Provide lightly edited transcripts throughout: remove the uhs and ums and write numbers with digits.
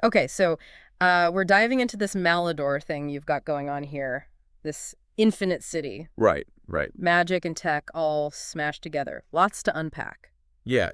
Okay, so we're diving into this Malidor thing you've got going on here. This infinite city. Right, right. Magic and tech all smashed together. Lots to unpack. Yeah,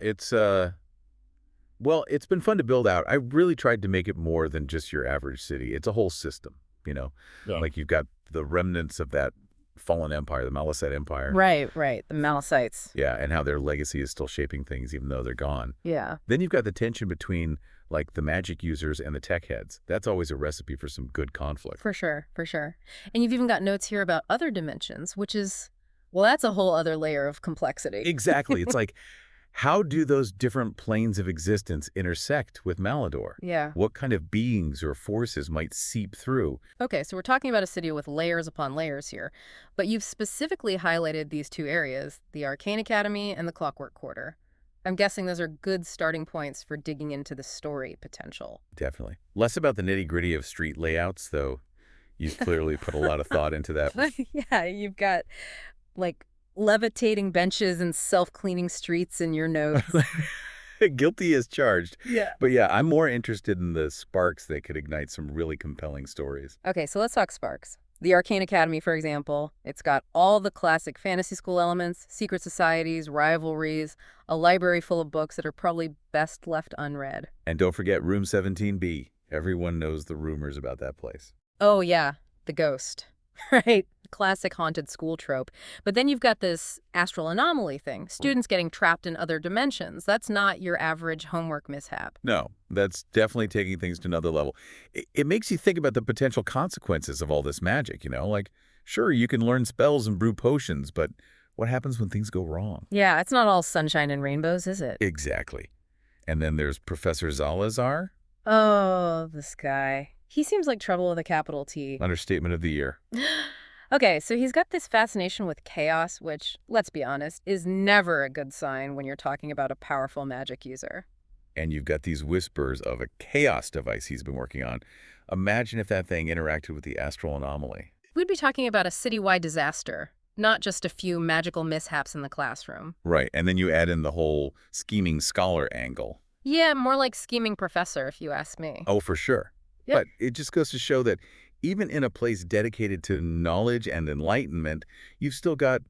well, it's been fun to build out. I really tried to make it more than just your average city. It's a whole system, you know? Yeah. Like you've got the remnants of that fallen empire, the Malicite Empire. Right, right. The Malicites. Yeah, and how their legacy is still shaping things even though they're gone. Yeah. Then you've got the tension between like the magic users and the tech heads. That's always a recipe for some good conflict. For sure, for sure. And you've even got notes here about other dimensions, which is, well, that's a whole other layer of complexity. Exactly. It's like, how do those different planes of existence intersect with Malidor? Yeah. What kind of beings or forces might seep through? Okay, so we're talking about a city with layers upon layers here, but you've specifically highlighted these two areas, the Arcane Academy and the Clockwork Quarter. I'm guessing those are good starting points for digging into the story potential. Definitely. Less about the nitty-gritty of street layouts, though. You've clearly put a lot of thought into that. Yeah, you've got, like, levitating benches and self-cleaning streets in your notes. Guilty as charged. Yeah. But yeah, I'm more interested in the sparks that could ignite some really compelling stories. Okay, so let's talk sparks. The Arcane Academy, for example, it's got all the classic fantasy school elements, secret societies, rivalries, a library full of books that are probably best left unread. And don't forget Room 17B. Everyone knows the rumors about that place. Oh, yeah, the ghost, right? Classic haunted school trope. But then you've got this astral anomaly thing, students getting trapped in other dimensions. That's not your average homework mishap. No, that's definitely taking things to another level. It makes you think about the potential consequences of all this magic, you know? Like, sure, you can learn spells and brew potions, but what happens when things go wrong? Yeah, it's not all sunshine and rainbows, is it? Exactly. And then there's Professor Zalazar, Oh, this guy. He seems like trouble with a capital T. understatement of the year. Okay, so he's got this fascination with chaos, which, let's be honest, is never a good sign when you're talking about a powerful magic user. And you've got these whispers of a chaos device he's been working on. Imagine if that thing interacted with the astral anomaly. We'd be talking about a citywide disaster, not just a few magical mishaps in the classroom. Right, and then you add in the whole scheming scholar angle. Yeah, more like scheming professor, if you ask me. Oh, for sure. Yep. But it just goes to show that even in a place dedicated to knowledge and enlightenment, you've still got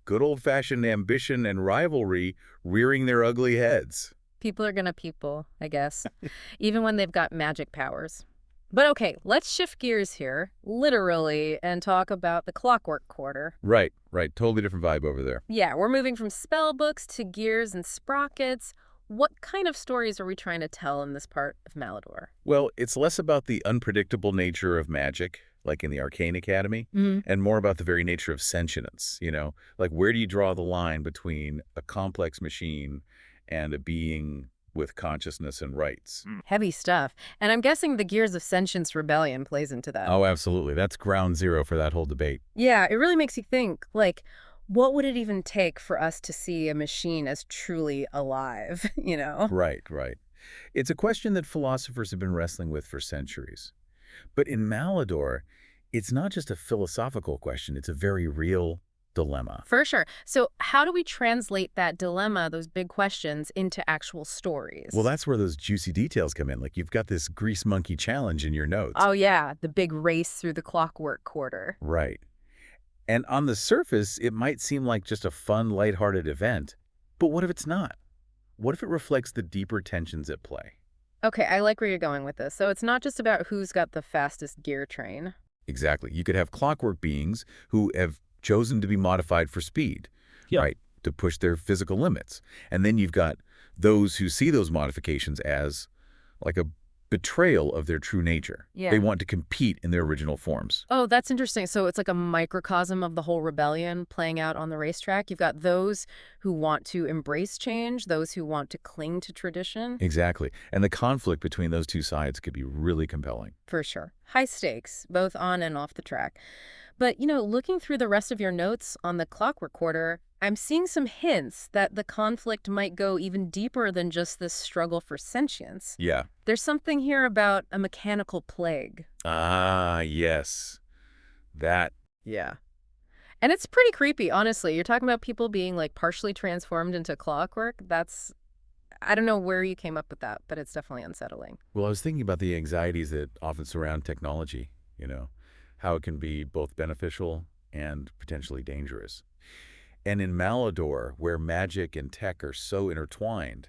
good old-fashioned ambition and rivalry rearing their ugly heads. People are gonna people, I guess, even when they've got magic powers. But okay, let's shift gears here, literally, and talk about the Clockwork Quarter. Right, right. Totally different vibe over there. Yeah, we're moving from spell books to gears and sprockets. What kind of stories are we trying to tell in this part of Malidor? Well, it's less about the unpredictable nature of magic, like in the Arcane Academy, and more about the very nature of sentience, you know? Like, where do you draw the line between a complex machine and a being with consciousness and rights? Heavy stuff. And I'm guessing the Gears of Sentience Rebellion plays into that. Oh, absolutely. That's ground zero for that whole debate. Yeah, it really makes you think, like, what would it even take for us to see a machine as truly alive, you know? Right, right. It's a question that philosophers have been wrestling with for centuries. But in Malidor, it's not just a philosophical question, it's a very real dilemma. For sure. So how do we translate that dilemma, those big questions, into actual stories? Well, that's where those juicy details come in. Like you've got this grease monkey challenge in your notes. Oh, yeah, the big race through the Clockwork Quarter. Right. And on the surface, it might seem like just a fun, lighthearted event. But what if it's not? What if it reflects the deeper tensions at play? Okay, I like where you're going with this. So it's not just about who's got the fastest gear train. Exactly. You could have clockwork beings who have chosen to be modified for speed, Yeah. right, to push their physical limits. And then you've got those who see those modifications as like a betrayal of their true nature. Yeah. They want to compete in their original forms. Oh, that's interesting. So it's like a microcosm of the whole rebellion playing out on the racetrack. You've got those who want to embrace change, those who want to cling to tradition. Exactly. And the conflict between those two sides could be really compelling. For sure. High stakes, both on and off the track. But, you know, looking through the rest of your notes on the Clockwork Quarter, I'm seeing some hints that the conflict might go even deeper than just this struggle for sentience. Yeah. There's something here about a mechanical plague. Ah, yes. That. Yeah. And it's pretty creepy, honestly. You're talking about people being, like, partially transformed into clockwork. That's I don't know where you came up with that, but it's definitely unsettling. Well, I was thinking about the anxieties that often surround technology, how it can be both beneficial and potentially dangerous. And in Malidor, where magic and tech are so intertwined,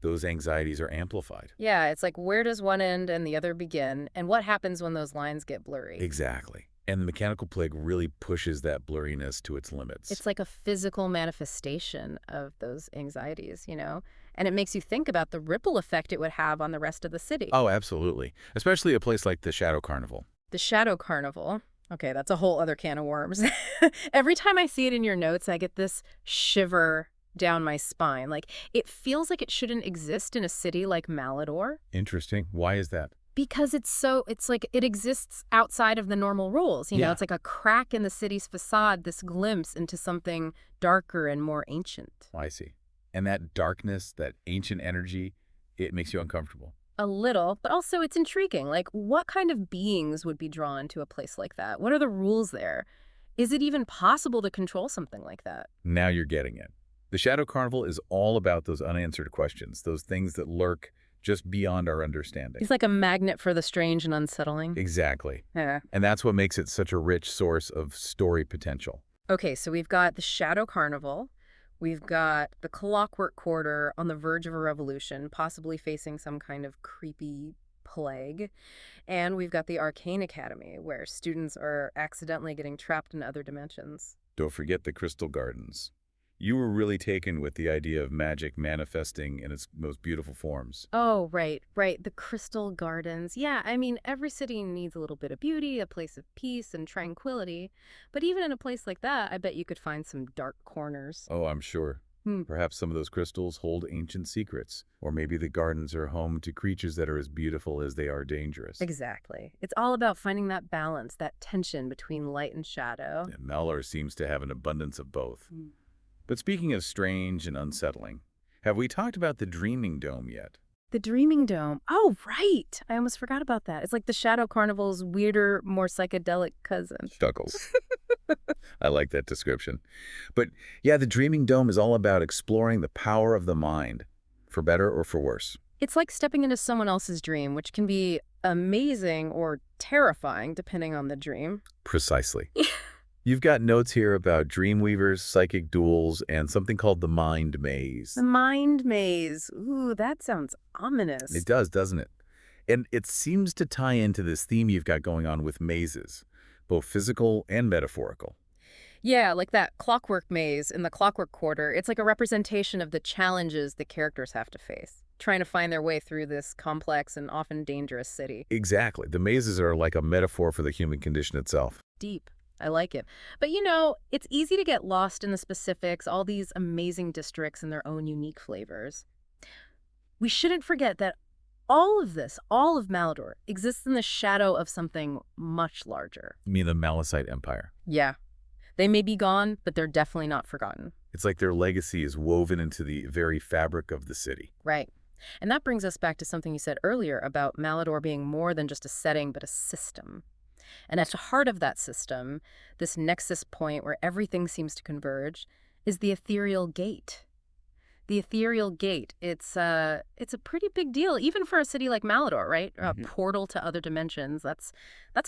those anxieties are amplified. Yeah, it's like where does one end and the other begin, and what happens when those lines get blurry? Exactly. And the mechanical plague really pushes that blurriness to its limits. It's like a physical manifestation of those anxieties. And it makes you think about the ripple effect it would have on the rest of the city. Oh, absolutely. Especially a place like the Shadow Carnival. The Shadow Carnival. Okay, that's a whole other can of worms. Every time I see it in your notes, I get this shiver down my spine. Like, it feels like it shouldn't exist in a city like Malidor Interesting. Why is that? because it's like it exists outside of the normal rules. Yeah. It's like a crack in the city's facade, this glimpse into something darker and more ancient. I see. And that darkness, that ancient energy, it makes you uncomfortable. A little, but also it's intriguing. Like, what kind of beings would be drawn to a place like that? What are the rules there? Is it even possible to control something like that? Now you're getting it. The Shadow Carnival is all about those unanswered questions, those things that lurk just beyond our understanding. He's like a magnet for the strange and unsettling. Exactly. Yeah. And that's what makes it such a rich source of story potential. Okay, so we've got the Shadow Carnival. We've got the Clockwork Quarter on the verge of a revolution, possibly facing some kind of creepy plague. And we've got the Arcane Academy, where students are accidentally getting trapped in other dimensions. Don't forget the Crystal Gardens. You were really taken with the idea of magic manifesting in its most beautiful forms. Oh, right, right. The Crystal Gardens. Yeah, I mean, every city needs a little bit of beauty, a place of peace and tranquility. But even in a place like that, I bet you could find some dark corners. Oh, I'm sure. Hmm. Perhaps some of those crystals hold ancient secrets, or maybe the gardens are home to creatures that are as beautiful as they are dangerous. Exactly. It's all about finding that balance, that tension between light and shadow. And Malor seems to have an abundance of both. Hmm. But speaking of strange and unsettling, have we talked about the Dreaming Dome yet? The Dreaming Dome. Oh, right. I almost forgot about that. It's like the Shadow Carnival's weirder, more psychedelic cousin. Chuckles. I like that description. But yeah, the Dreaming Dome is all about exploring the power of the mind, for better or for worse. It's like stepping into someone else's dream, which can be amazing or terrifying, depending on the dream. Precisely. You've got notes here about dreamweavers, psychic duels, and something called the Mind Maze. The Mind Maze. Ooh, that sounds ominous. It does, doesn't it? And it seems to tie into this theme you've got going on with mazes, both physical and metaphorical. Yeah, like that clockwork maze in the Clockwork Quarter. It's like a representation of the challenges the characters have to face, trying to find their way through this complex and often dangerous city. Exactly. The mazes are like a metaphor for the human condition itself. Deep. I like it. But it's easy to get lost in the specifics, all these amazing districts and their own unique flavors. We shouldn't forget that all of this, all of Malidor, exists in the shadow of something much larger. You mean the Malicite Empire? Yeah. They may be gone, but they're definitely not forgotten. It's like their legacy is woven into the very fabric of the city. Right. And that brings us back to something you said earlier about Malidor being more than just a setting, but a system. And at the heart of that system, this nexus point where everything seems to converge, is the ethereal gate. The ethereal gate, it's a pretty big deal, even for a city like Malidor, right? A portal to other dimensions. That's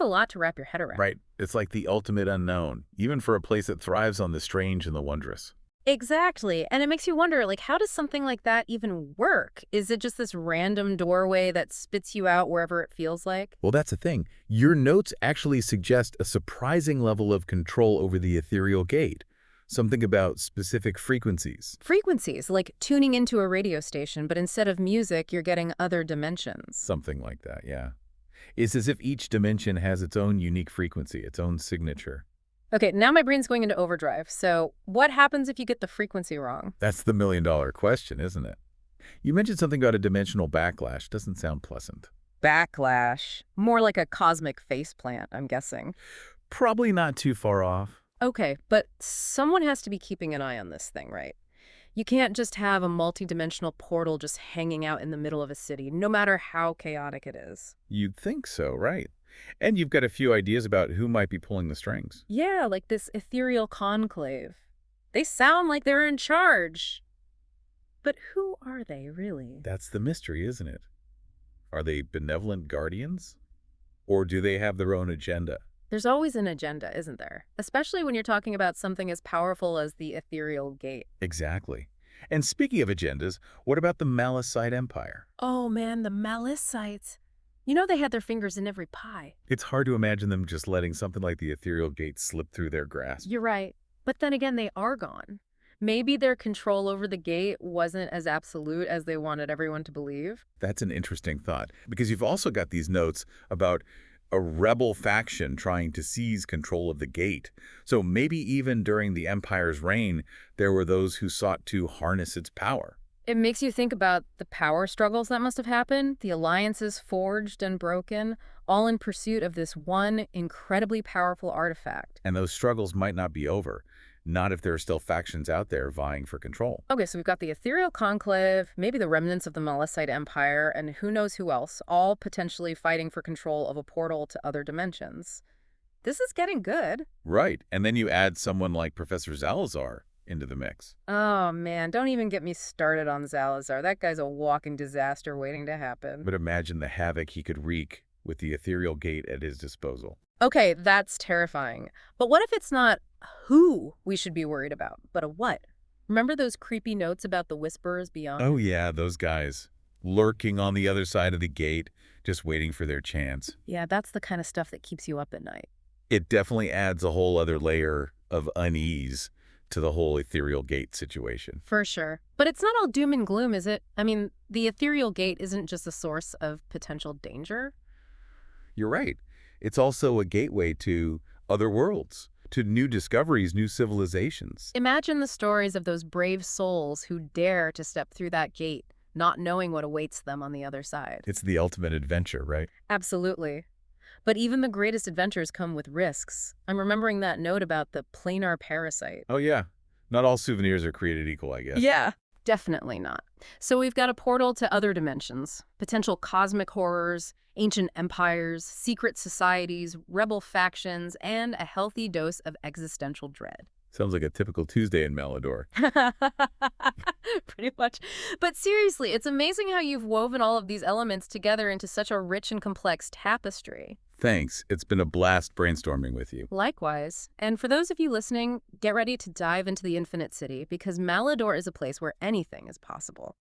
a lot to wrap your head around. Right. It's like the ultimate unknown, even for a place that thrives on the strange and the wondrous. Exactly. And it makes you wonder, like, how does something like that even work? Is it just this random doorway that spits you out wherever it feels like? Well, that's the thing. Your notes actually suggest a surprising level of control over the ethereal gate. Something about specific frequencies. Frequencies, like tuning into a radio station, but instead of music, you're getting other dimensions. Something like that, yeah. It's as if each dimension has its own unique frequency, its own signature. Okay, now my brain's going into overdrive. So what happens if you get the frequency wrong? That's the million-dollar question, isn't it? You mentioned something about a dimensional backlash. Doesn't sound pleasant. Backlash. More like a cosmic faceplant, I'm guessing. Probably not too far off. Okay, but someone has to be keeping an eye on this thing, right? You can't just have a multi-dimensional portal just hanging out in the middle of a city, no matter how chaotic it is. You'd think so, right? And you've got a few ideas about who might be pulling the strings. Yeah, like this ethereal conclave. They sound like they're in charge. But who are they, really? That's the mystery, isn't it? Are they benevolent guardians? Or do they have their own agenda? There's always an agenda, isn't there? Especially when you're talking about something as powerful as the ethereal gate. Exactly. And speaking of agendas, what about the Malicite Empire? Oh man, the Malicites. You know they had their fingers in every pie. It's hard to imagine them just letting something like the ethereal gate slip through their grasp. You're right. But then again, they are gone. Maybe their control over the gate wasn't as absolute as they wanted everyone to believe. That's an interesting thought, because you've also got these notes about a rebel faction trying to seize control of the gate. So maybe even during the Empire's reign, there were those who sought to harness its power. It makes you think about the power struggles that must have happened, the alliances forged and broken, all in pursuit of this one incredibly powerful artifact. And those struggles might not be over, not if there are still factions out there vying for control. Okay, so we've got the Ethereal Conclave, maybe the remnants of the Malicite Empire, and who knows who else, all potentially fighting for control of a portal to other dimensions. This is getting good. Right, and then you add someone like Professor Zalazar into the mix. Oh man, don't even get me started on Zalazar. That guy's a walking disaster waiting to happen. But imagine the havoc he could wreak with the ethereal gate at his disposal. Okay, that's terrifying. But what if it's not who we should be worried about, but a what? Remember those creepy notes about the whisperers beyond? Oh yeah, those guys lurking on the other side of the gate, just waiting for their chance. Yeah, that's the kind of stuff that keeps you up at night. It definitely adds a whole other layer of unease to the whole ethereal gate situation. For sure. But it's not all doom and gloom, is it? I mean, the ethereal gate isn't just a source of potential danger. You're right. It's also a gateway to other worlds, to new discoveries, new civilizations. Imagine the stories of those brave souls who dare to step through that gate, not knowing what awaits them on the other side. It's the ultimate adventure, right? Absolutely. But even the greatest adventures come with risks. I'm remembering that note about the planar parasite. Oh yeah. Not all souvenirs are created equal, I guess. Yeah. Definitely not. So we've got a portal to other dimensions, potential cosmic horrors, ancient empires, secret societies, rebel factions, and a healthy dose of existential dread. Sounds like a typical Tuesday in Malidor. Pretty much. But seriously, it's amazing how you've woven all of these elements together into such a rich and complex tapestry. Thanks. It's been a blast brainstorming with you. Likewise. And for those of you listening, get ready to dive into the Infinite City because Malidor is a place where anything is possible.